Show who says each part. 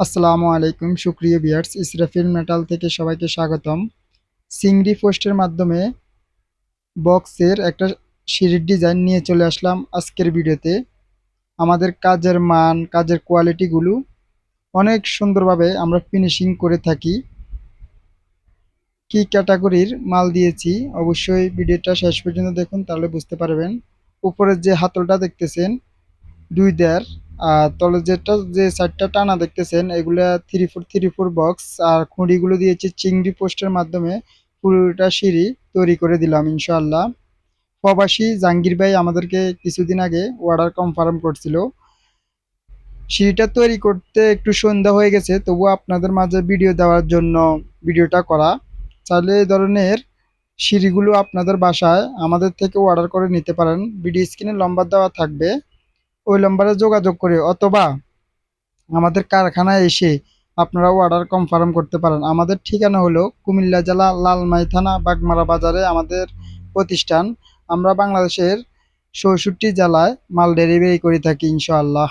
Speaker 1: আসসালামু আলাইকুম সুপ্রিয় ভিউয়ার্স, ইসরাফিল মেটাল থেকে সবাইকে স্বাগতম। চিংড়ি পোস্টের মাধ্যমে বক্সের একটা সিঁড়ির ডিজাইন নিয়ে চলে আসলাম আজকের ভিডিওতে। আমাদের কাজের মান, কাজের কোয়ালিটিগুলো অনেক সুন্দরভাবে আমরা ফিনিশিং করে থাকি। কি ক্যাটাগরির মাল দিয়েছি অবশ্যই ভিডিওটা শেষ পর্যন্ত দেখুন, তাহলে বুঝতে পারবেন। উপরের যে হাতলটা দেখতেছেন 2 দেয়ার, আর তলে যে সাইডটা টানা দেখতেছেন এগুলা 3x4 বক্স, আর খুঁড়িগুলো দিয়েছি চিংড়ি পোস্টের মাধ্যমে। পুরোটা সিঁড়ি তৈরি করে দিলাম ইনশাআল্লাহ। প্রবাসী জাহাঙ্গীর ভাই আমাদেরকে কিছুদিন আগে অর্ডার কনফার্ম করছিল। সিঁড়িটা তৈরি করতে একটু সন্ধ্যা হয়ে গেছে, তবুও আপনাদের মাঝে ভিডিও দেওয়ার জন্য ভিডিওটা করা। চাইলে এই ধরনের সিঁড়িগুলো আপনাদের বাসায় আমাদের থেকে অর্ডার করে নিতে পারেন। ভিডিও স্ক্রিনে নম্বর দেওয়া থাকবে, ওই নম্বরে যোগাযোগ করে অথবা আমাদের কারখানায় এসে আপনারাও অর্ডার কনফার্ম করতে পারেন। আমাদের ঠিকানা হলো কুমিল্লা জেলা লালমাই থানা বাগমারা বাজারে আমাদের প্রতিষ্ঠান। আমরা বাংলাদেশের ৬৪ জেলায় মাল ডেলিভারি করে থাকি ইনশাআল্লাহ।